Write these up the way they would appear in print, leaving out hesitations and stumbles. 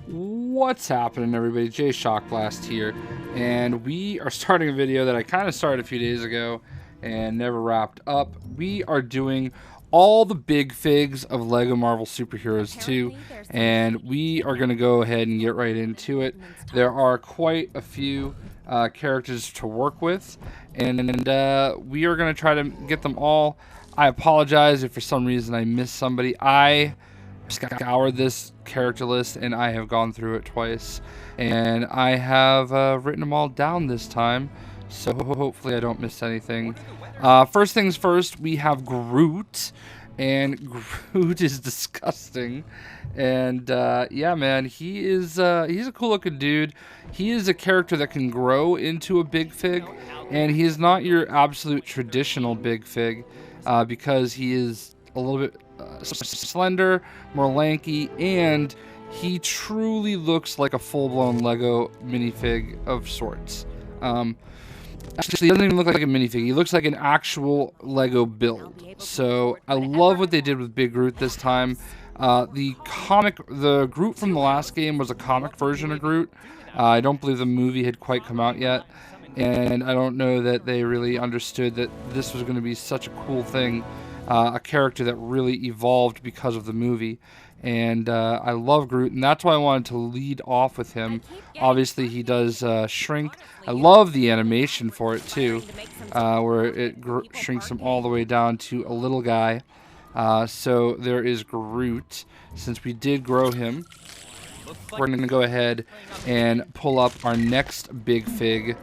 What's happening, everybody? JayShockblast here, and we are starting a video that I kind of started a few days ago and never wrapped up. We are doing all the big figs of LEGO Marvel Superheroes 2, and we are going to go ahead and get right into it. There are quite a few characters to work with, and we are going to try to get them all. I apologize if for some reason I missed somebody. I scoured this character list and I have gone through it twice, and I have written them all down this time, so hopefully I don't miss anything. First things first, we have Groot, and Groot is disgusting, and yeah, man, he's a cool looking dude. He is a character that can grow into a big fig, and he is not your absolute traditional big fig, because he is a little bit slender, more lanky, and he truly looks like a full-blown Lego minifig of sorts. Actually, he doesn't even look like a minifig. He looks like an actual Lego build. So I love what they did with Big Groot this time. The Groot from the last game was a comic version of Groot. I don't believe the movie had quite come out yet, and I don't know that they really understood that this was going to be such a cool thing. A character that really evolved because of the movie, and I love Groot, and that's why I wanted to lead off with him. Obviously, he does shrink. I love the animation for it too, where it shrinks him all the way down to a little guy. So there is Groot. Since we did grow him, we're going to go ahead and pull up our next big fig,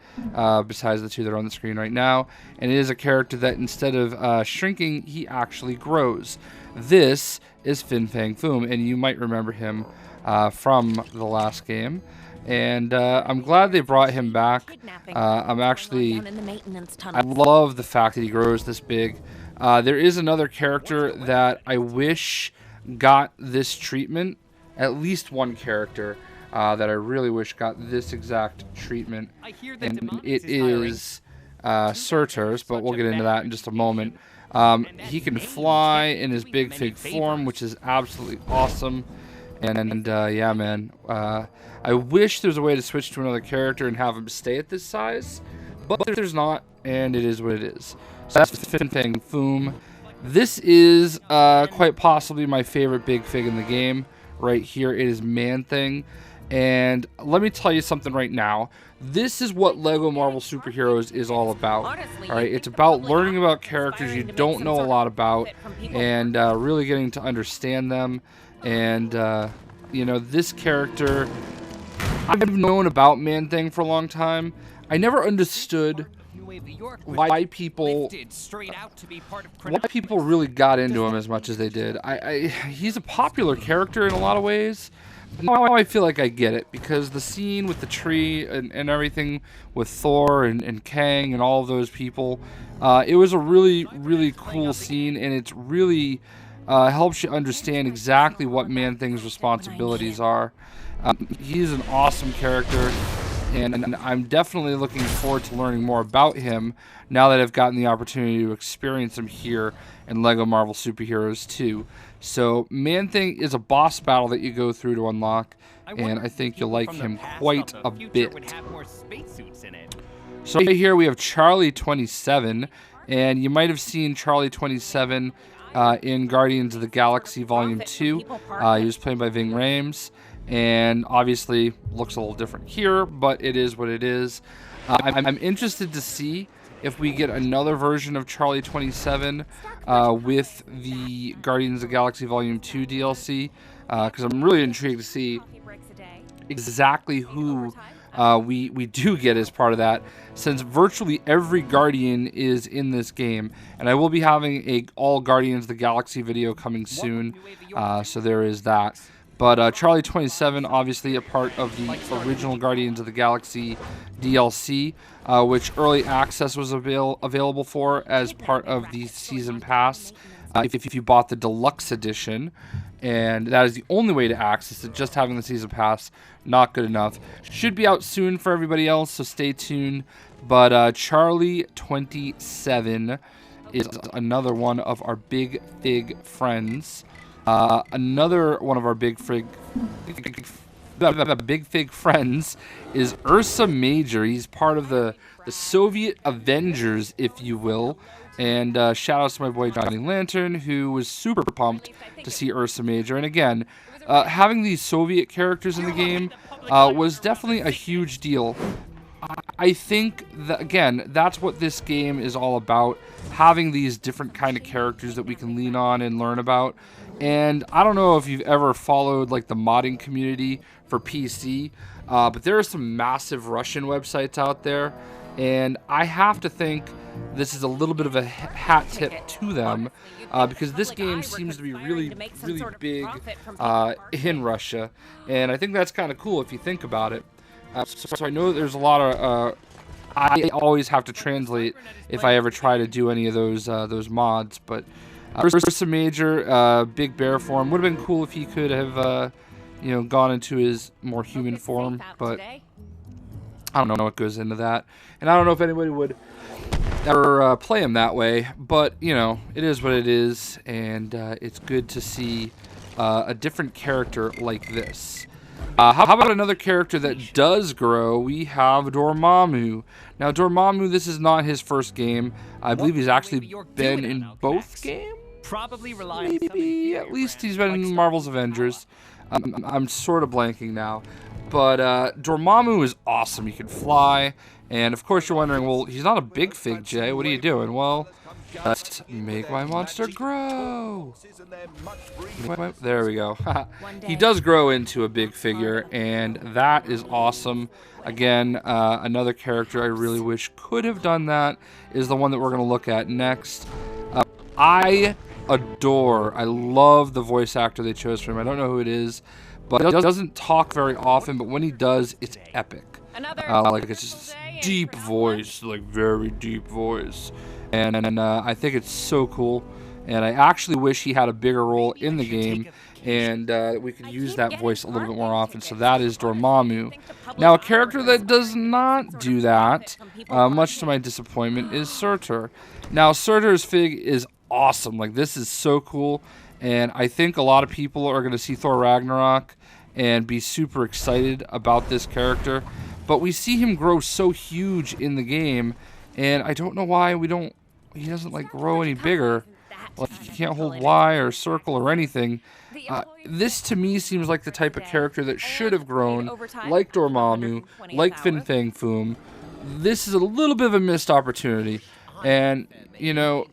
besides the two that are on the screen right now. And it is a character that instead of shrinking, he actually grows. This is Fin Fang Foom, and you might remember him from the last game. And I'm glad they brought him back. I love the fact that he grows this big. There is another character that I wish got this treatment. At least one character that I really wish got this exact treatment, and it is Surtur's, but we'll get into that in just a moment. He can fly in his big fig form, which is absolutely awesome, and yeah, man, I wish there was a way to switch to another character and have him stay at this size, but there's not, and it is what it is. So that's Fin Fang Foom. This is quite possibly my favorite big fig in the game. Right here, it is Man-Thing, and let me tell you something right now. This is what LEGO Marvel Superheroes is all about. All right, it's about learning about characters you don't know a lot about, and really getting to understand them. And you know, this character, I've known about Man-Thing for a long time. I never understood why people really got into him as much as they did. He's a popular character in a lot of ways. Now I feel like I get it, because the scene with the tree and everything with Thor and Kang and all of those people, it was a really cool scene, and it's really helps you understand exactly what Man-Thing's responsibilities are. He's an awesome character, and I'm definitely looking forward to learning more about him now that I've gotten the opportunity to experience him here in LEGO Marvel Superheroes 2. So Man-Thing is a boss battle that you go through to unlock, and I think you'll like him quite a bit. So right here we have Charlie 27, and you might have seen Charlie 27 in Guardians of the Galaxy Volume 2. He was played by Ving Rhames, and obviously looks a little different here, but it is what it is. I'm interested to see if we get another version of Charlie 27 with the Guardians of the Galaxy Volume 2 DLC, because I'm really intrigued to see exactly who we do get as part of that, since virtually every Guardian is in this game. And I will be having a all Guardians of the Galaxy video coming soon, so there is that. But Charlie 27, obviously a part of the original Guardians of the Galaxy DLC, which early access was available for as part of the season pass if you bought the deluxe edition. And that is the only way to access it. Just having the season pass, not good enough. Should be out soon for everybody else, so stay tuned. But Charlie 27 is another one of our big fig friends. Another one of our big Big Fig friends is Ursa Major. He's part of the Soviet Avengers, if you will. And shout out to my boy Johnny Lantern, who was super pumped to see Ursa Major. And again, having these Soviet characters in the game was definitely a huge deal. I think that, again, that's what this game is all about, having these different kind of characters that we can lean on and learn about. And I don't know if you've ever followed like the modding community for PC, but there are some massive Russian websites out there, and I have to think this is a little bit of a hat tip to them, because this game seems to be really big in Russia, and I think that's kind of cool if you think about it. So I know there's a lot of I always have to translate if I ever try to do any of those mods, but Ursa Major, big bear form, would have been cool if he could have you know, gone into his more human form, but I don't know what goes into that, and I don't know if anybody would ever play him that way, but you know, it is what it is, and it's good to see a different character like this. How about another character that does grow? We have Dormammu. Now, Dormammu, this is not his first game. I believe he's actually been in both games? Maybe, at least he's been in Marvel's Avengers. I'm sort of blanking now. But Dormammu is awesome. He can fly. And, of course, you're wondering, well, he's not a big fig, Jay. What are you doing? Well, let's make my monster grow. There we go. He does grow into a big figure, and that is awesome. Again, another character I really wish could have done that is the one that we're going to look at next. I love the voice actor they chose for him. I don't know who it is, but he doesn't talk very often, but when he does, it's epic. Like, it's just deep voice, like very deep voice. And I think it's so cool, and I actually wish he had a bigger role in the game, and we could use that voice a little bit more often. So that is Dormammu. Now, a character that does not do that, much to my disappointment, is Surtur. Now, Surtur's fig is awesome. Like, this is so cool, and I think a lot of people are going to see Thor Ragnarok and be super excited about this character. But we see him grow so huge in the game, and I don't know why he doesn't like grow any bigger. Like, he can't hold Y or circle or anything. This to me seems like the type of character that should have grown like Dormammu, like Fin Fang Foom. This is a little bit of a missed opportunity, and you know,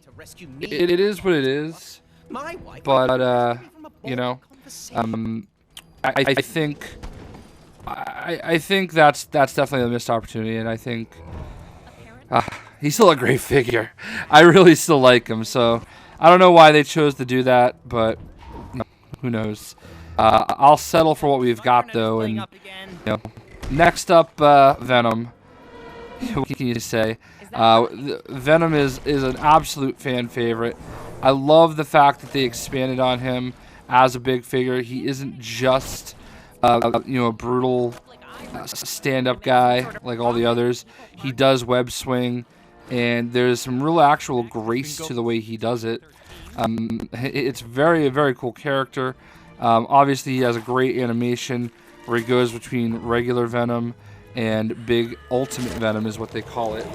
it is what it is. But you know, I think that's definitely a missed opportunity, and I think he's still a great figure. I really still like him, so I don't know why they chose to do that, but who knows. I'll settle for what we've got, though, and you know, next up, Venom. What can you say? Venom is an absolute fan favorite. I love the fact that they expanded on him as a big figure. He isn't just you know, a brutal stand-up guy like all the others. He does web swing, and there's some real actual grace to the way he does it. It's a very cool character. Obviously, he has a great animation where he goes between regular Venom and big Ultimate Venom is what they call it.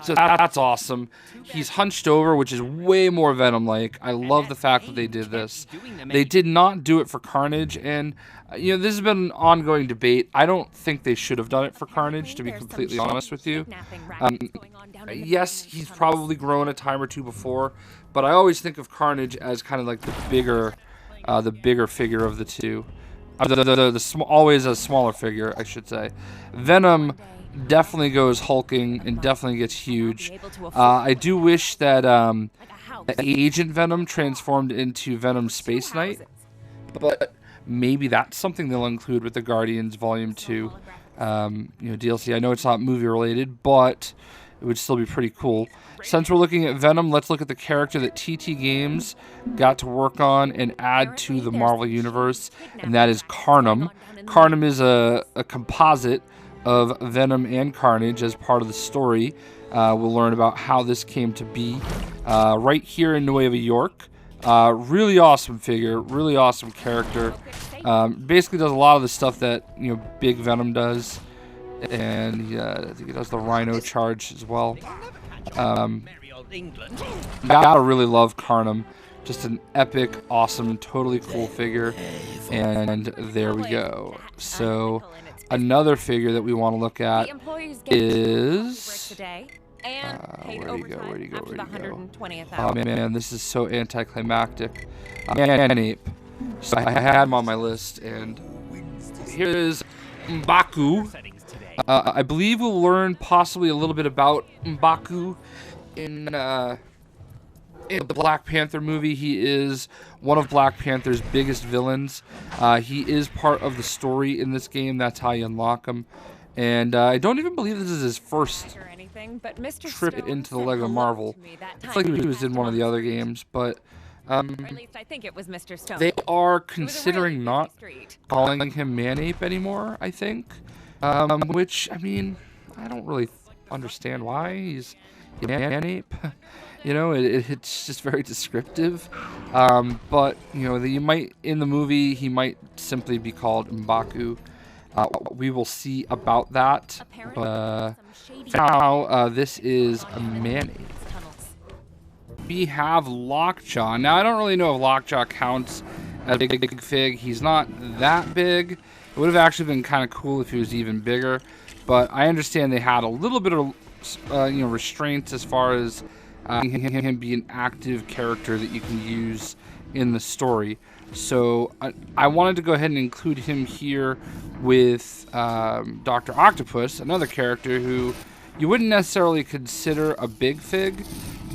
So that's awesome. He's hunched over, which is way more Venom-like. I love the fact that they did this. They did not do it for Carnage, and you know, this has been an ongoing debate. I don't think they should have done it for Carnage, to be completely honest with you. Yes, he's probably grown a time or two before, but I always think of Carnage as kind of like the bigger figure of the two. Always a smaller figure, I should say. Venom definitely goes hulking and definitely gets huge. I do wish that Agent Venom transformed into Venom Space Knight, but maybe that's something they'll include with the Guardians Volume 2 you know, DLC. I know it's not movie related, but it would still be pretty cool. Since we're looking at Venom, let's look at the character that TT Games got to work on and add to the Marvel Universe, and that is Carnum. Carnum is a composite of Venom and Carnage as part of the story. We'll learn about how this came to be right here in Nueva York. Really awesome figure, really awesome character. Basically does a lot of the stuff that, you know, Big Venom does. And I think he does the Rhino charge as well. Gotta really love Carnum. Just an epic, awesome, totally cool figure. And there we go. So another figure that we want to look at is... where'd he go? Oh man, this is so anticlimactic. Manape. So I had him on my list, and here is M'Baku. I believe we'll learn possibly a little bit about M'Baku in the Black Panther movie. He is one of Black Panther's biggest villains. He is part of the story in this game. That's how you unlock him. And I don't even believe this is his first trip into the Lego Marvel. I feel like he was in one of the other games, but or at least I think it was Mr. Stone. they are considering not calling him Manape anymore, I think. Which, I mean, I don't really understand why he's Manape. You know, it's just very descriptive. But, you know, you might, in the movie, he might simply be called M'Baku. We will see about that. But now, this is a Manape. We have Lockjaw. Now, I don't really know if Lockjaw counts as a big fig. He's not that big. It would have actually been kind of cool if he was even bigger. But I understand they had a little bit of, you know, restraints as far as him be an active character that you can use in the story. So I wanted to go ahead and include him here with Dr. Octopus, another character who you wouldn't necessarily consider a big fig,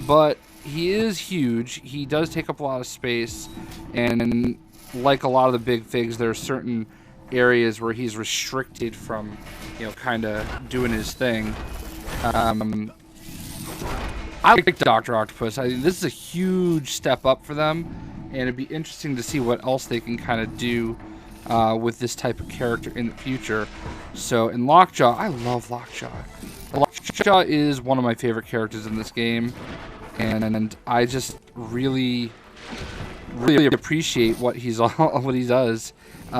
but he is huge. He does take up a lot of space, and like a lot of the big figs, there are certain areas where he's restricted from, you know, kind of doing his thing. I like Dr. Octopus. I think this is a huge step up for them, and it'd be interesting to see what else they can kind of do with this type of character in the future. So, in Lockjaw, I love Lockjaw. Lockjaw is one of my favorite characters in this game, and I just really appreciate what he does.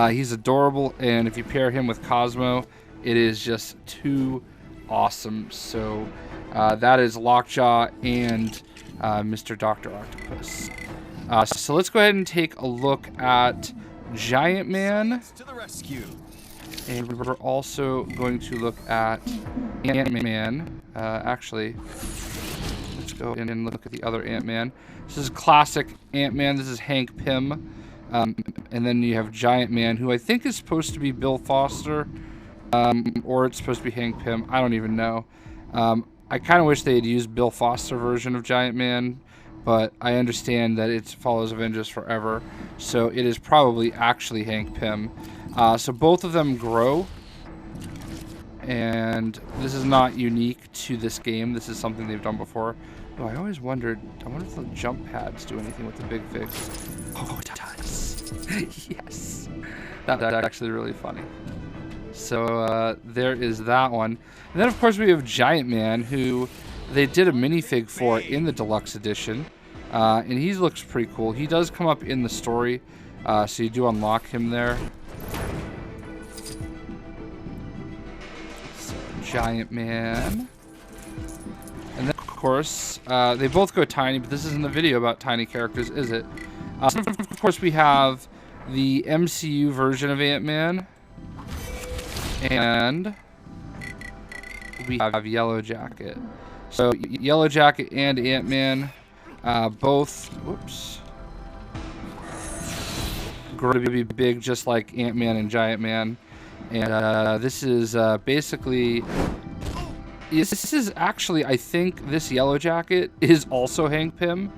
He's adorable, and if you pair him with Cosmo, it is just too awesome. So that is Lockjaw and Mr. Dr. Octopus. So let's go ahead and take a look at Giant Man. And we're also going to look at Ant-Man. Actually, let's go and look at the other Ant-Man. This is classic Ant-Man. This is Hank Pym. And then you have Giant Man, who I think is supposed to be Bill Foster. Or it's supposed to be Hank Pym. I don't even know. I kind of wish they had used Bill Foster version of Giant Man, but I understand that it follows Avengers Forever, so it is probably actually Hank Pym. So both of them grow, and this is not unique to this game. This is something they've done before. Oh, I always wondered, I wonder if the jump pads do anything with the big figs. Oh, it does. Yes. That's actually really funny. So there is that one. And then, of course, we have Giant Man, who they did a minifig for in the deluxe edition. And he looks pretty cool. He does come up in the story, so you do unlock him there. So, Giant Man. And then, of course, they both go tiny, but this isn't a video about tiny characters, is it? So of course, we have the MCU version of Ant-Man. And we have Yellow Jacket. So Yellow Jacket and Ant-Man both, whoops, grow to be big just like Ant-Man and Giant Man. And this is basically, this is actually, I think this Yellow Jacket is also Hank Pym.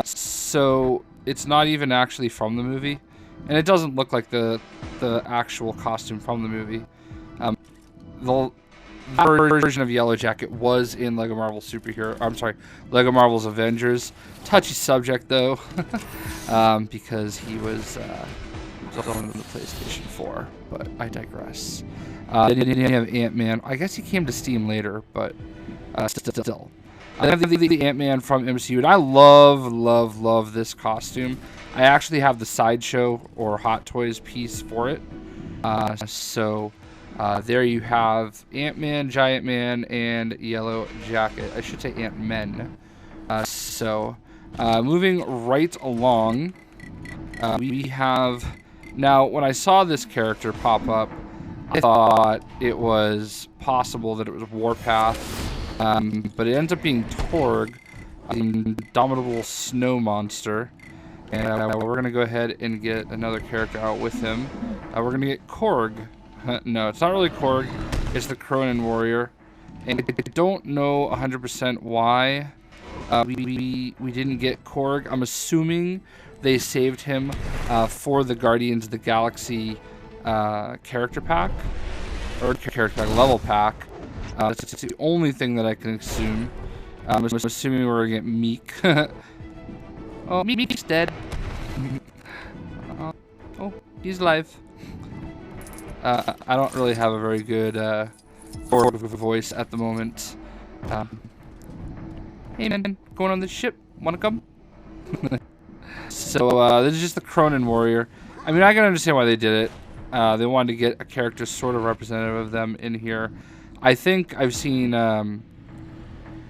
So it's not even actually from the movie. And it doesn't look like the actual costume from the movie. The version of Yellow Jacket was in Lego Marvel Superhero. I'm sorry, Lego Marvel's Avengers. Touchy subject though, because he was on the PlayStation 4. But I digress. Then you have Ant-Man. I guess he came to Steam later, but still. I have the Ant-Man from MCU, and I love this costume. I actually have the Sideshow or Hot Toys piece for it. There you have Ant-Man, Giant Man, and Yellow Jacket. I should say Ant-Men. Moving right along, we have... Now, when I saw this character pop up, I thought it was possible that it was Warpath, but it ends up being Torg, the indomitable snow monster. And we're going to go ahead and get another character out with him. We're going to get Korg. No, it's not really Korg. It's the Cronin Warrior. And I don't know 100% why we didn't get Korg. I'm assuming they saved him for the Guardians of the Galaxy character pack. Or character pack, level pack. It's the only thing that I can assume. I'm assuming we're going to get Meek. Oh, Meek's dead. Oh, he's alive. I don't really have a very good voice at the moment. Hey man, going on this ship? Wanna come? This is just the Cronin Warrior. I mean, I can understand why they did it. They wanted to get a character sort of representative of them in here. I think I've seen...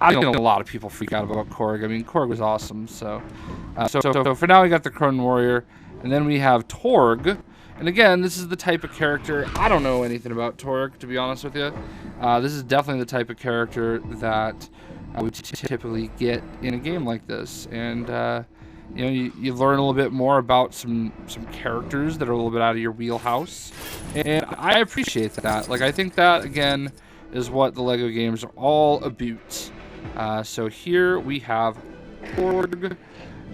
I know a lot of people freak out about Korg. I mean, Korg was awesome. So for now, we got the Cronin Warrior, and then we have Torg. And again, this is the type of character. I don't know anything about Torg, to be honest with you. This is definitely the type of character that we typically get in a game like this. And you know, you learn a little bit more about some characters that are a little bit out of your wheelhouse, and I appreciate that. Like, I think that again is what the LEGO games are all about. So here we have Torg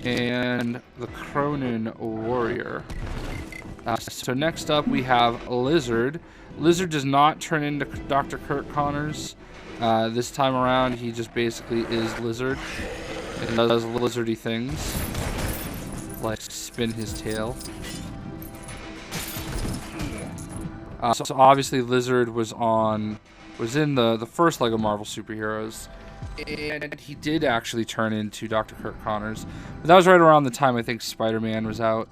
and the Cronin Warrior. So next up we have Lizard. Lizard does not turn into Dr. Kurt Connors. This time around he just basically is Lizard and does lizardy things, like spin his tail. So obviously Lizard was in the first LEGO Marvel Superheroes, and he did actually turn into Dr. Kurt Connors. But that was right around the time I think Spider-Man was out,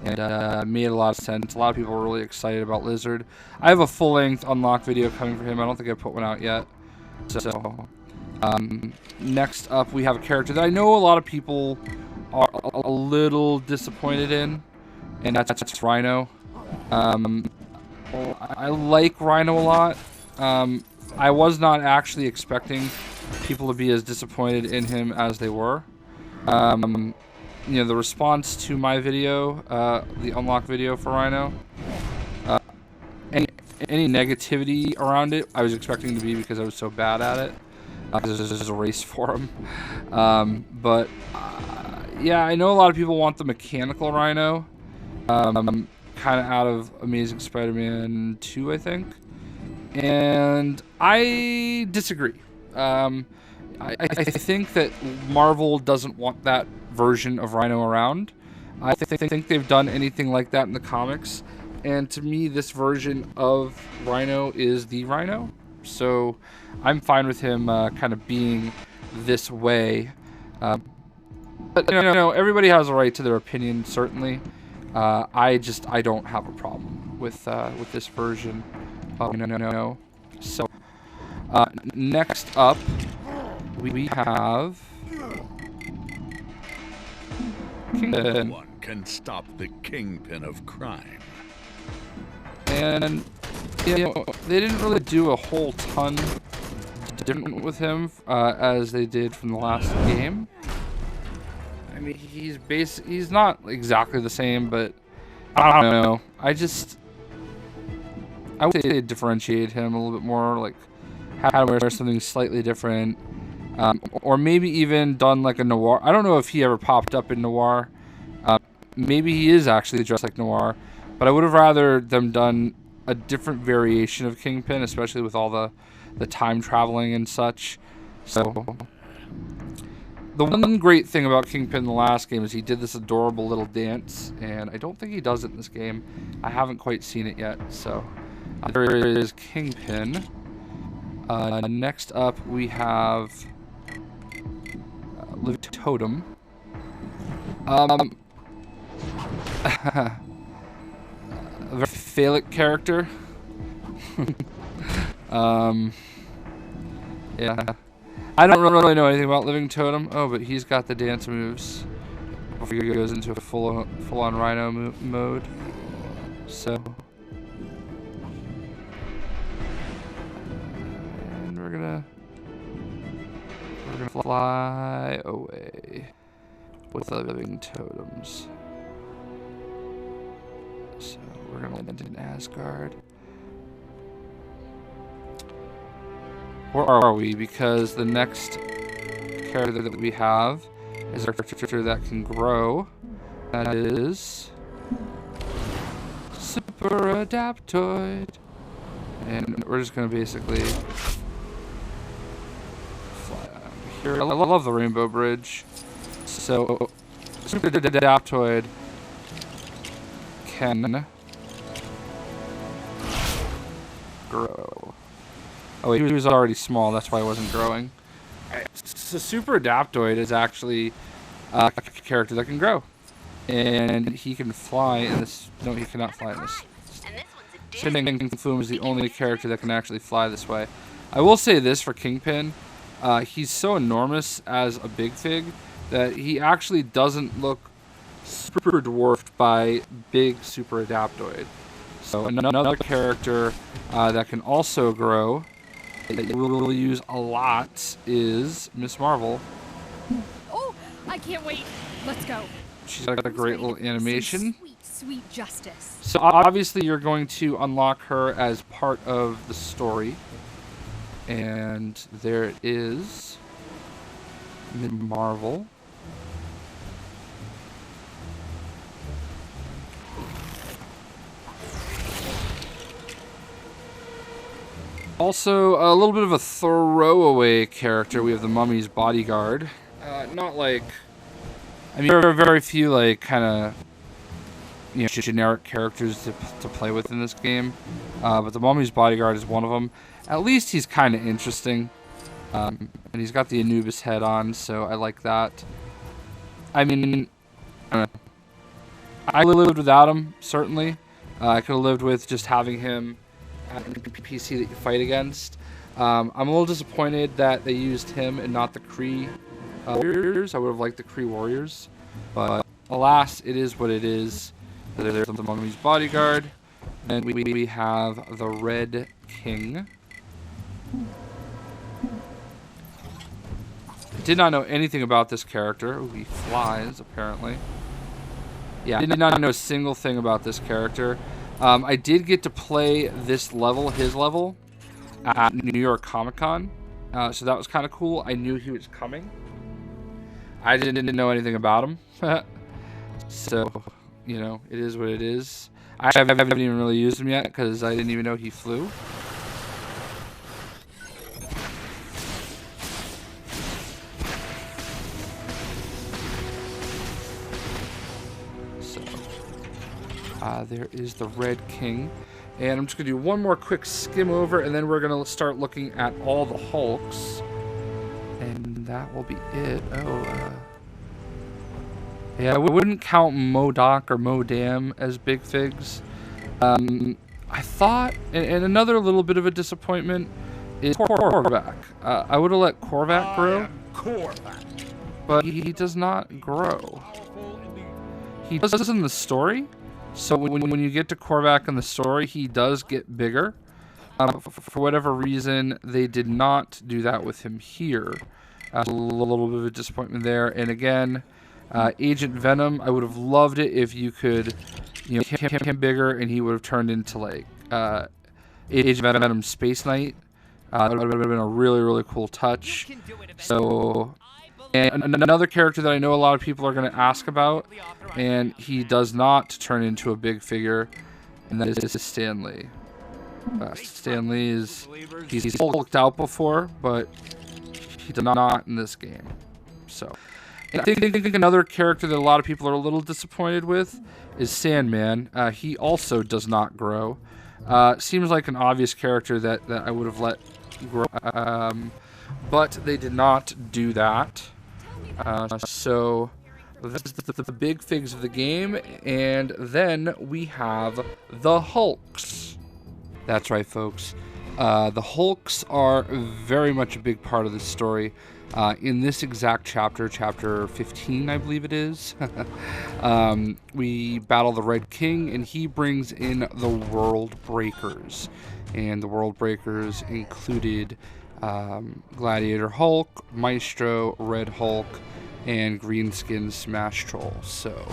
and made a lot of sense. A lot of people were really excited about Lizard. I have a full-length unlock video coming for him. I don't think I put one out yet. Next up we have a character that I know a lot of people are a little disappointed in, and that's Rhino. I like Rhino a lot. I was not actually expecting people to be as disappointed in him as they were. You know, the response to my video, the unlock video for Rhino, any negativity around it, I was expecting to be because I was so bad at it. This is a race for him. Yeah, I know a lot of people want the mechanical Rhino, kind of out of Amazing Spider-Man 2, I think. And I disagree. I think that Marvel doesn't want that version of Rhino around. I think they've done anything like that in the comics. And to me, this version of Rhino is the Rhino. So I'm fine with him kind of being this way. But you know, everybody has a right to their opinion, certainly. I don't have a problem with this version of Rhino. So next up, we have Kingpin. No one can stop the Kingpin of crime. And you know, they didn't really do a whole ton different with him as they did from the last game. I mean, he's not exactly the same, but I don't know. I would say they differentiate him a little bit more, like had him wear something slightly different, or maybe even done like a Noir. I don't know if he ever popped up in Noir. Maybe he is actually dressed like Noir, but I would have rather them done a different variation of Kingpin, especially with all the time traveling and such. So the one great thing about Kingpin in the last game is he did this adorable little dance, and I don't think he does it in this game. I haven't quite seen it yet. So there is Kingpin. Next up we have Liv Totem. a very phallic character. Yeah. I don't really know anything about Living Totem. Oh, but he's got the dance moves before he goes into a full-on Rhino mode. So, and we're gonna fly away with the Living Totems. So we're gonna land in Asgard. Where are we? Because the next character that we have is our character that can grow. That is Super Adaptoid. And we're just going to basically fly out here. I love the Rainbow Bridge. So, Super Adaptoid can grow. Oh, he was already small, that's why he wasn't growing. So Super Adaptoid is actually a character that can grow. And he can fly in this... No, he cannot fly in this. Kung Fu is the only character that can actually fly this way. I will say this for Kingpin. He's so enormous as a big fig that he actually doesn't look super dwarfed by big Super Adaptoid. So another character that can also grow that we'll use a lot is Miss Marvel. Oh, I can't wait. Let's go. She's got a great little animation. Sweet, sweet justice. So obviously you're going to unlock her as part of the story. And there it is. Miss Marvel. Also, a little bit of a throwaway character. We have the Mummy's bodyguard. Not like... I mean, there are very few, like, kind of, you know, generic characters to play with in this game. But the Mummy's bodyguard is one of them. At least he's kind of interesting. And he's got the Anubis head on, so I like that. I mean, I lived without him, certainly. I could have lived with just having him an NPC that you fight against. I'm a little disappointed that they used him and not the Kree Warriors. I would have liked the Kree Warriors, but alas, it is what it is. There's the Mummy's bodyguard, and we have the Red King. Did not know anything about this character. Ooh, he flies, apparently. Yeah, I did not know a single thing about this character. I did get to play this level, his level, at New York Comic Con, so that was kind of cool. I knew he was coming. I didn't know anything about him, so, you know, it is what it is. I haven't even really used him yet because I didn't even know he flew. There is the Red King. And I'm just going to do one more quick skim over, and then we're going to start looking at all the Hulks. And that will be it. Yeah, I wouldn't count MODOK or MODAM as big figs. I thought, and another little bit of a disappointment is Korvac. I would have let Korvac grow, but he does not grow. He does in the story. So when you get to Korvac in the story, he does get bigger. For whatever reason, they did not do that with him here. A little bit of a disappointment there. And again, Agent Venom, I would have loved it if you could, you know, make him bigger and he would have turned into like Agent Venom Space Knight. That would have been a really, really cool touch. So... And another character that I know a lot of people are going to ask about, and he does not turn into a big figure, and that is Stan Lee. Stan Lee is, he's hulked out before, but he does not in this game. So, and I think another character that a lot of people are a little disappointed with is Sandman. He also does not grow. Seems like an obvious character that I would have let grow, but they did not do that. So That's the big figs of the game. And then we have the Hulks. That's right, folks. The Hulks are very much a big part of this story. In this exact chapter, chapter 15, I believe it is, we battle the Red King, and he brings in the World Breakers. And the World Breakers included Gladiator Hulk, Maestro, Red Hulk, and Greenskin Smash Troll. So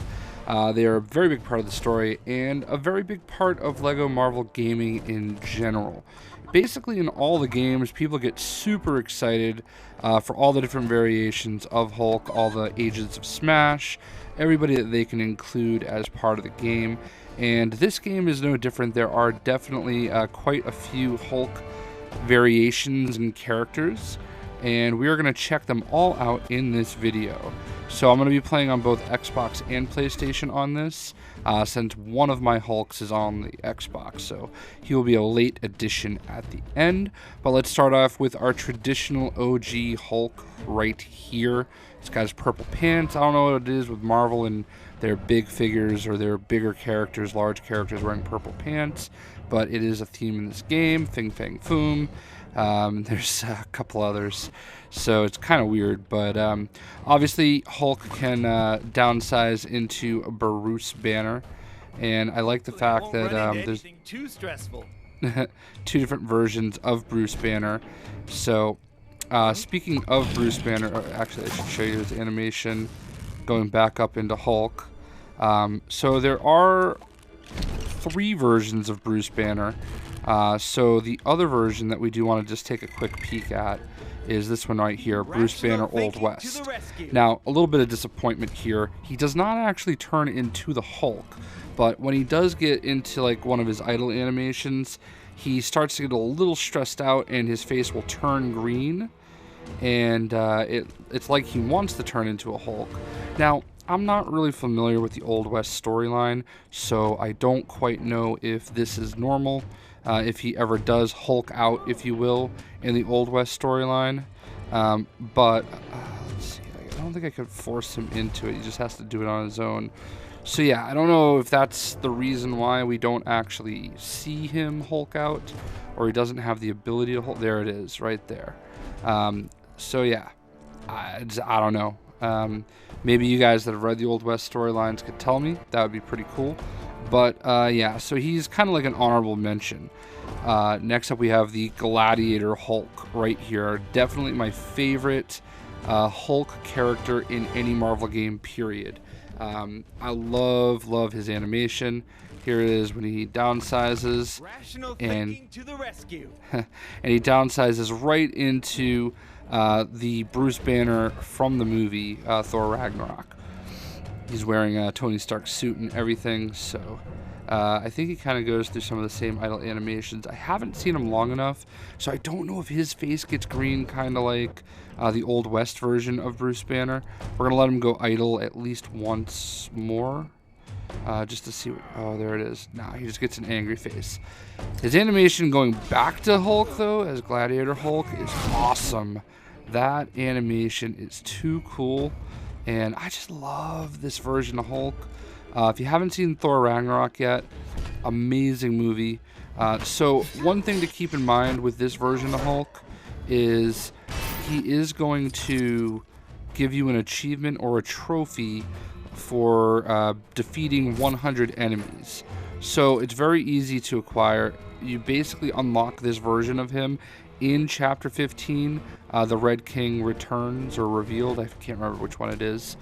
they are a very big part of the story and a very big part of LEGO Marvel gaming in general. Basically, in all the games, people get super excited for all the different variations of Hulk, all the agents of Smash, everybody that they can include as part of the game. And this game is no different. There are definitely quite a few Hulk variations and characters, and we are going to check them all out in this video. So I'm going to be playing on both Xbox and PlayStation on this, since one of my Hulks is on the Xbox, so he will be a late addition at the end. But let's start off with our traditional OG Hulk right here. This guy's purple pants. I don't know what it is with Marvel and their big figures or their bigger characters, large characters wearing purple pants, but it is a theme in this game. Fing Fang Foom. There's a couple others, so it's kind of weird, but obviously Hulk can downsize into a Bruce Banner, and I like the fact that there's too stressful. two different versions of Bruce Banner. So speaking of Bruce Banner, actually I should show you his animation going back up into Hulk. So there are 3 versions of Bruce Banner. So the other version that we do want to just take a quick peek at is this one right here, Bruce Banner Old West. Now, a little bit of disappointment here. He does not actually turn into the Hulk, but when he does get into like one of his idle animations, he starts to get a little stressed out and his face will turn green, and it's like he wants to turn into a Hulk. Now, I'm not really familiar with the Old West storyline, so I don't quite know if this is normal. If he ever does Hulk out, if you will, in the Old West storyline. But let's see, I don't think I could force him into it. He just has to do it on his own. So yeah, I don't know if that's the reason why we don't actually see him Hulk out, or he doesn't have the ability to Hulk. There it is, right there. So yeah, I don't know. Maybe you guys that have read the Old West storylines could tell me. That would be pretty cool. But yeah, so he's kind of like an honorable mention. Next up we have the Gladiator Hulk right here. Definitely my favorite Hulk character in any Marvel game, period. I love his animation. Here it is when he downsizes, and to the rescue. and he downsizes right into the Bruce Banner from the movie Thor Ragnarok. He's wearing a Tony Stark suit and everything, so I think he kind of goes through some of the same idle animations. I haven't seen him long enough, so I don't know if his face gets green, kind of like the Old West version of Bruce Banner. We're going to let him go idle at least once more, just to see what... Oh, there it is. Nah, he just gets an angry face. His animation going back to Hulk, though, as Gladiator Hulk, is awesome. That animation is too cool. And I just love this version of Hulk. If you haven't seen Thor Ragnarok yet, amazing movie. So one thing to keep in mind with this version of Hulk is he is going to give you an achievement or a trophy for defeating 100 enemies. So it's very easy to acquire. You basically unlock this version of him in Chapter 15. The Red King returns or revealed. I can't remember which one it is.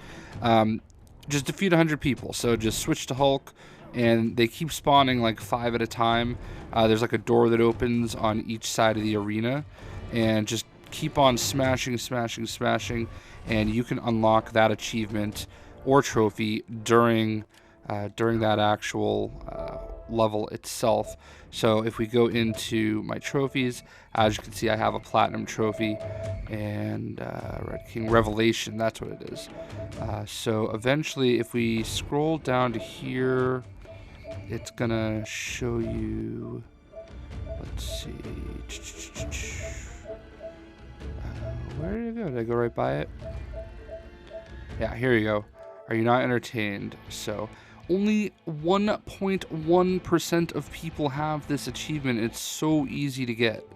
Just defeat 100 people. So just switch to Hulk, and they keep spawning like 5 at a time. There's like a door that opens on each side of the arena, and just keep on smashing, and you can unlock that achievement or trophy during that actual level itself. So if we go into my trophies, as you can see, I have a platinum trophy and Red King Revelation, that's what it is. So eventually, if we scroll down to here, it's gonna show you, let's see, where did it go? Did I go right by it? Yeah, here you go. Are you not entertained? So only 1.1% of people have this achievement. It's so easy to get.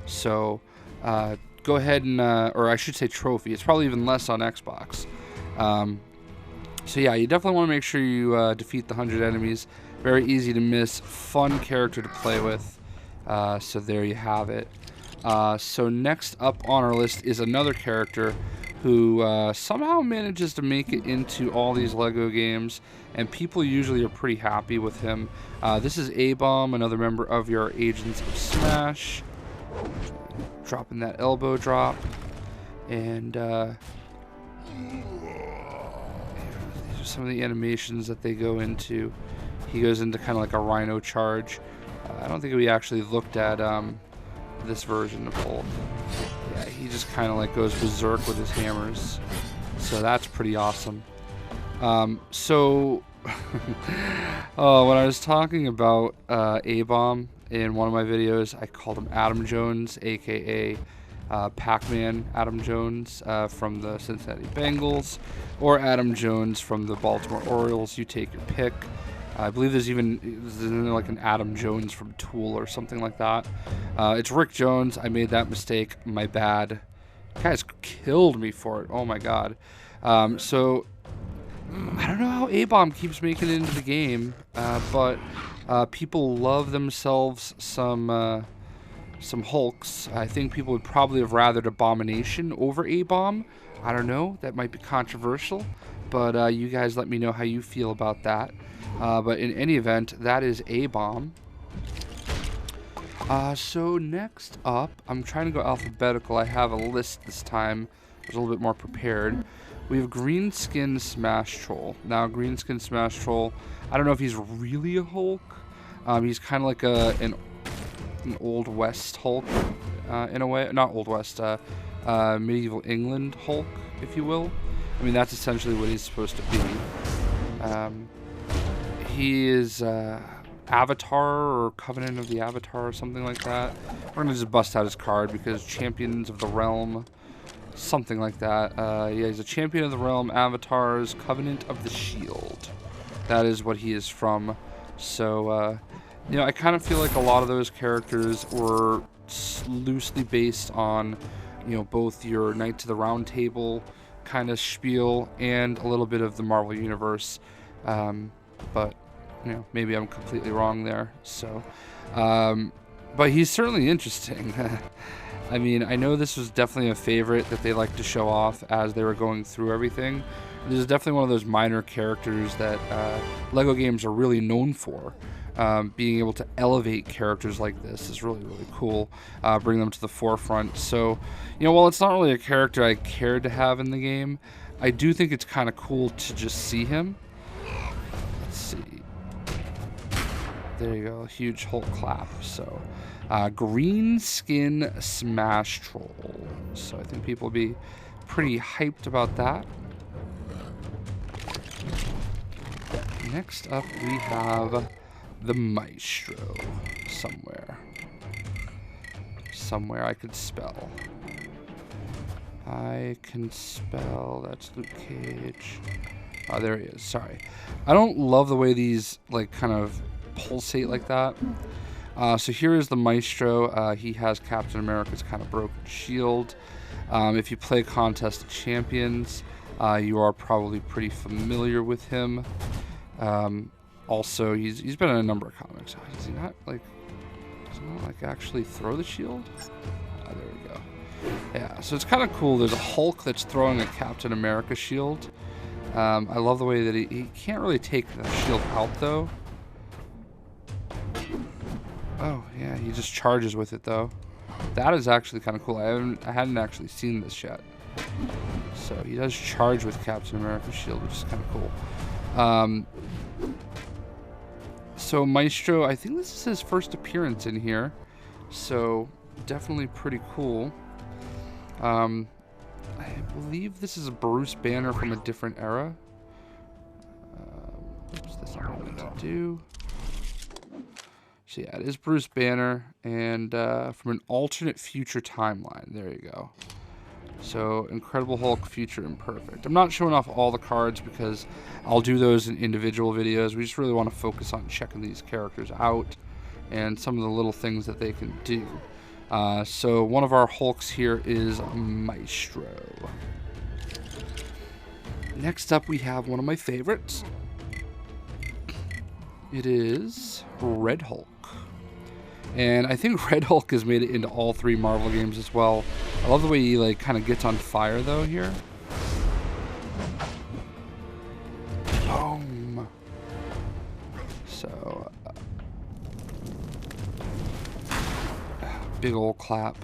So go ahead and, or I should say trophy. It's probably even less on Xbox. So yeah, you definitely want to make sure you defeat the 100 enemies. Very easy to miss, fun character to play with. So there you have it. So next up on our list is another character who somehow manages to make it into all these LEGO games, and people usually are pretty happy with him. This is A-Bomb, another member of your Agents of Smash. Dropping that elbow drop, and these are some of the animations that they go into. He goes into kind of like a rhino charge. I don't think we actually looked at this version of Hulk. Yeah, he just kind of like goes berserk with his hammers. So that's pretty awesome. So when I was talking about A-Bomb in one of my videos, I called him Adam Jones, aka Pac-Man Adam Jones from the Cincinnati Bengals, or Adam Jones from the Baltimore Orioles. You take your pick. I believe there's like an Adam Jones from Tool or something like that. It's Rick Jones. I made that mistake. My bad. You guys killed me for it. Oh my god. So I don't know how A-Bomb keeps making it into the game, but people love themselves some Hulks. I think people would probably have rathered Abomination over A-Bomb. I don't know. That might be controversial, but you guys let me know how you feel about that. But in any event, that is A-Bomb. So next up, I'm trying to go alphabetical. I have a list this time. I was a little bit more prepared. We have Greenskin Smash Troll. Now, Greenskin Smash Troll, I don't know if he's really a Hulk. He's kind of like an Old West Hulk, in a way. Not Old West, medieval England Hulk, if you will. I mean, that's essentially what he's supposed to be. He is Avatar or Covenant of the Avatar or something like that. We're gonna just bust out his card because Champions of the Realm, something like that. Yeah, he's a Champion of the Realm, Avatars, Covenant of the Shield. That is what he is from. So, you know, I kind of feel like a lot of those characters were loosely based on, you know, both your Knight to the Round Table kind of spiel and a little bit of the Marvel Universe. But you know, maybe I'm completely wrong there. So, but he's certainly interesting. I mean, I know this was definitely a favorite that they like to show off as they were going through everything. This is definitely one of those minor characters that LEGO games are really known for. Being able to elevate characters like this is really, really cool. Bring them to the forefront. So, you know, while it's not really a character I cared to have in the game, I do think it's kind of cool to just see him. Let's see. There you go, huge Hulk clap. So, Greenskin Smash Troll. So I think people will be pretty hyped about that. Next up, we have the Maestro. Somewhere I could spell. That's Luke Cage. Oh, there he is. Sorry. I don't love the way these, like, kind of pulsate like that. So here is the Maestro. He has Captain America's kind of broken shield. If you play Contest of Champions, you are probably pretty familiar with him. Also, he's been in a number of comics. Does he not actually throw the shield? There we go. Yeah, so it's kind of cool. There's a Hulk that's throwing a Captain America shield. I love the way that he can't really take the shield out though. Oh yeah, he just charges with it though. That is actually kind of cool. I hadn't actually seen this yet. So he does charge with Captain America's shield, which is kind of cool. So Maestro, I think this is his first appearance in here. So definitely pretty cool. I believe this is a Bruce Banner from a different era. What's this going to do? So yeah, it is Bruce Banner, and from an alternate future timeline. There you go. So, Incredible Hulk, Future Imperfect. I'm not showing off all the cards because I'll do those in individual videos. We just really want to focus on checking these characters out and some of the little things that they can do. So, one of our Hulks here is Maestro. Next up, we have one of my favorites. It is Red Hulk. And I think Red Hulk has made it into all 3 Marvel games as well. I love the way he like kind of gets on fire though here. Boom. So big old clap.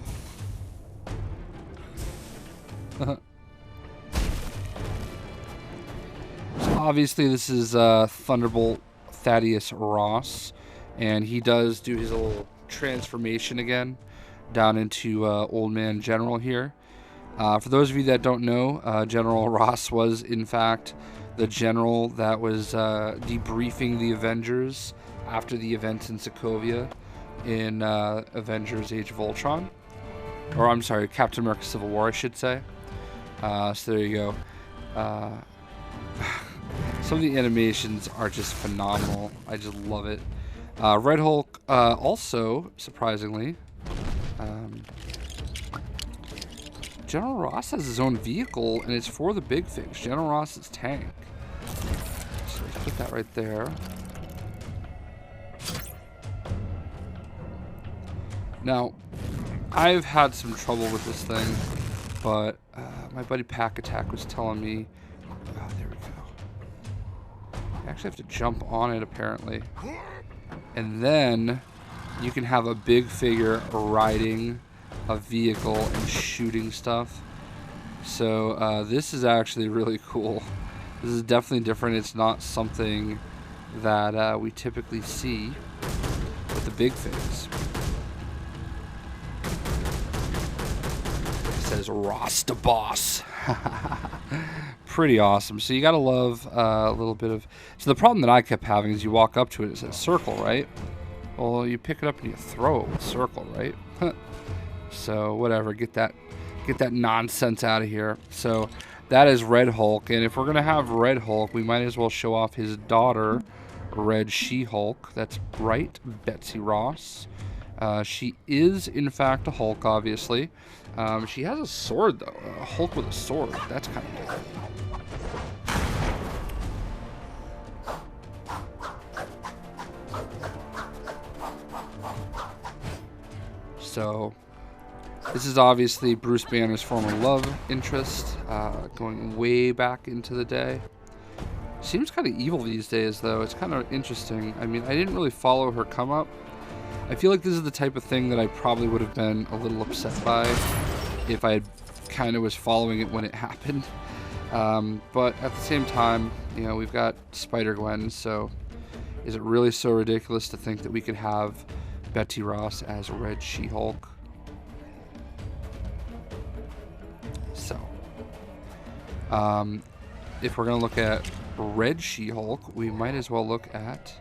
So obviously this is Thunderbolt Thaddeus Ross, and he does do his little transformation again down into Old Man General here. For those of you that don't know, General Ross was in fact the general that was debriefing the Avengers after the events in Sokovia in Avengers Age of Ultron. Or I'm sorry, Captain America Civil War, I should say. So there you go. Some of the animations are just phenomenal. I just love it. Red Hulk, also, surprisingly, General Ross has his own vehicle, and it's for the big things. General Ross's tank. So let's put that right there. Now, I've had some trouble with this thing, but my buddy Pack Attack was telling me... Oh, there we go. I actually have to jump on it, apparently. And then you can have a big figure riding a vehicle and shooting stuff. So this is actually really cool. This is definitely different. It's not something that we typically see with the big things. It says Ross the Boss. Pretty awesome. So you gotta love a little bit of... So the problem that I kept having is you walk up to it, it says circle, right? Well, you pick it up and you throw it with circle, right? So whatever, get that nonsense out of here. So that is Red Hulk, and if we're gonna have Red Hulk, we might as well show off his daughter, Red She-Hulk. That's right, Betsy Ross. She is in fact a Hulk, obviously. She has a sword though, a Hulk with a sword. That's kind of different. So, this is obviously Bruce Banner's former love interest, going way back into the day. Seems kind of evil these days, though. It's kind of interesting. I mean, I didn't really follow her come up. I feel like this is the type of thing that I probably would have been a little upset by if I kind of was following it when it happened. But at the same time, you know, we've got Spider-Gwen, so is it really so ridiculous to think that we could have Betsy Ross as Red She-Hulk? So, if we're going to look at Red She-Hulk, we might as well look at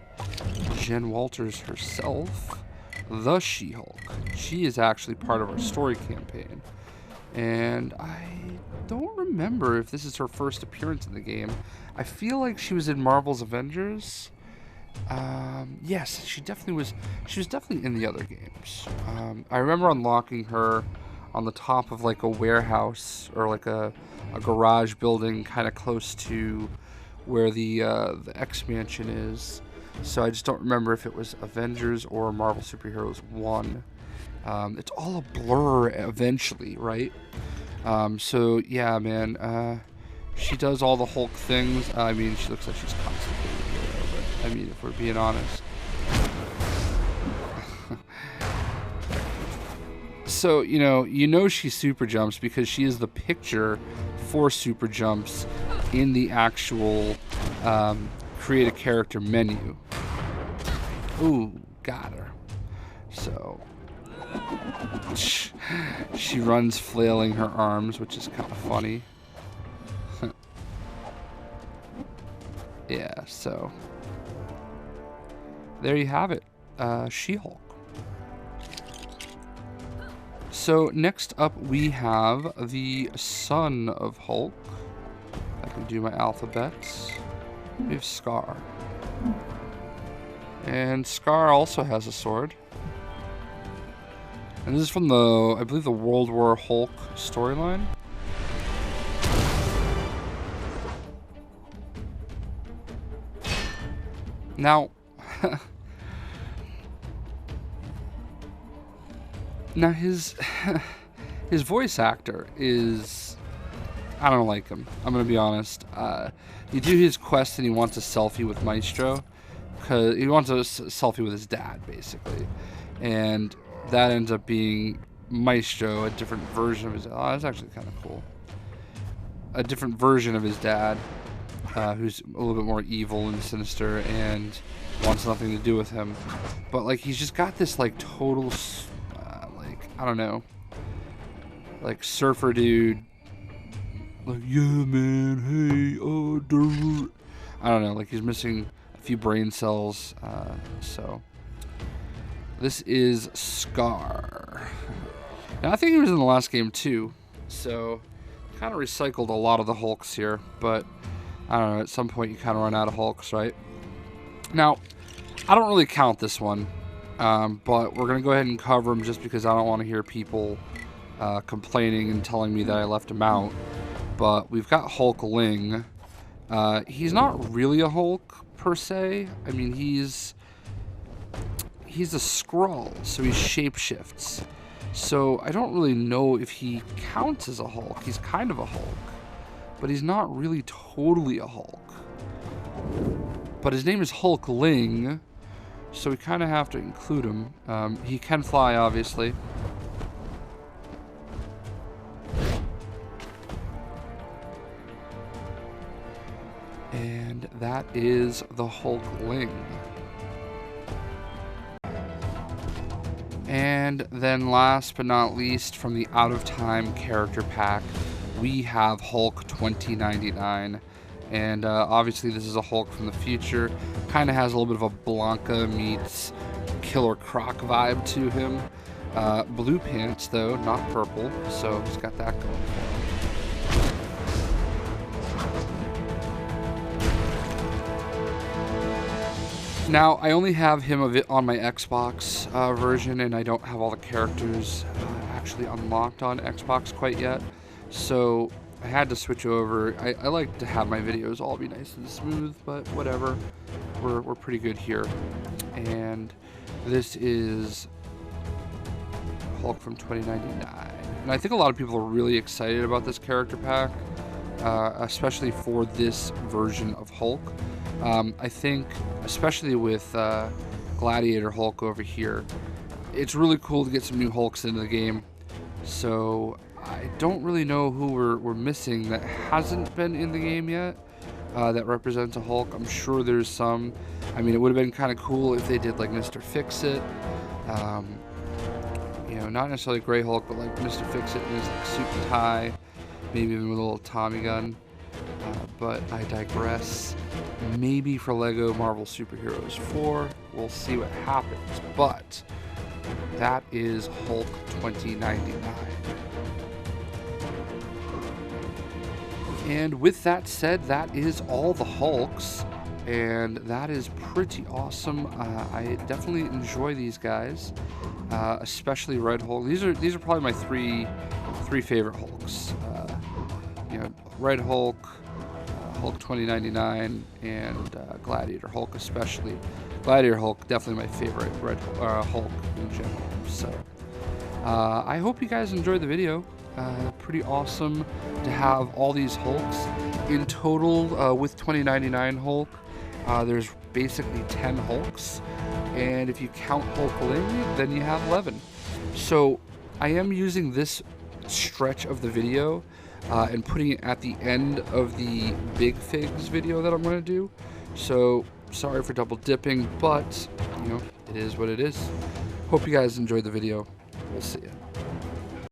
Jen Walters herself, the She-Hulk. She is actually part of our story campaign. And I don't remember if this is her first appearance in the game. I feel like she was in Marvel's Avengers. Yes, she definitely was. She was definitely in the other games. I remember unlocking her on the top of like a warehouse or like a garage building kind of close to where the X Mansion is. So I just don't remember if it was Avengers or Marvel Superheroes 1. It's all a blur eventually, right? So yeah, man, she does all the Hulk things. I mean, she looks like she's constipated here, but I mean, if we're being honest. So, you know she super jumps because she is the picture for super jumps in the actual create a character menu. Ooh, got her. So she runs flailing her arms, which is kind of funny. Yeah, so there you have it. She-Hulk. So next up we have the son of Hulk. I can do my alphabets. We have Scar. And Scar also has a sword. And this is from the, I believe, the World War Hulk storyline. Now, now his voice actor is, I don't like him. I'm gonna be honest. You do his quest and he wants a selfie with Maestro, because he wants a selfie with his dad, basically, and that ends up being Maestro, a different version of his. Oh, that's actually kind of cool. A different version of his dad, who's a little bit more evil and sinister and wants nothing to do with him. But like, he's just got this like total, like, I don't know, like surfer dude. Like, yeah, man, hey, oh, dude. I don't know, like he's missing a few brain cells. So this is Scar. Now I think he was in the last game too, so kind of recycled a lot of the Hulks here, but I don't know, at some point you kind of run out of Hulks, right? Now, I don't really count this one, but we're going to go ahead and cover him just because I don't want to hear people complaining and telling me that I left him out. But we've got Hulkling. He's not really a Hulk, per se. I mean, he's a Skrull, so he shapeshifts. So I don't really know if he counts as a Hulk. He's kind of a Hulk, but he's not really totally a Hulk. But his name is Hulkling, so we kind of have to include him. He can fly, obviously. And that is the Hulkling. And then last but not least, from the Out of Time character pack, we have Hulk 2099. And obviously this is a Hulk from the future. Kind of has a little bit of a Blanca meets Killer Croc vibe to him. Blue pants though, not purple, so he's got that going for him. Now, I only have him on my Xbox version, and I don't have all the characters actually unlocked on Xbox quite yet. So I had to switch over. I like to have my videos all be nice and smooth, but whatever. We're pretty good here. And this is Hulk from 2099. And I think a lot of people are really excited about this character pack, especially for this version of Hulk. I think, especially with Gladiator Hulk over here, it's really cool to get some new Hulks into the game. So I don't really know who we're missing that hasn't been in the game yet that represents a Hulk. I'm sure there's some. I mean, it would have been kind of cool if they did like Mr. Fix-It. You know, not necessarily Grey Hulk, but like Mr. Fix-It in his like, suit and tie, maybe even with a little Tommy gun. But I digress. Maybe for Lego Marvel Superheroes 4, we'll see what happens. But that is Hulk 2099. And with that said, that is all the Hulks, and that is pretty awesome. I definitely enjoy these guys, especially Red Hulk. These are probably my three favorite Hulks. You know, Red Hulk, Hulk 2099, and Gladiator Hulk especially. Gladiator Hulk, definitely my favorite Hulk in general. So I hope you guys enjoyed the video. Pretty awesome to have all these Hulks. In total, with 2099 Hulk, there's basically 10 Hulks. And if you count Hulkling, then you have 11. So I am using this stretch of the video and putting it at the end of the Big Figs video that I'm going to do. So sorry for double dipping, but you know, it is what it is. Hope you guys enjoyed the video. We'll see ya.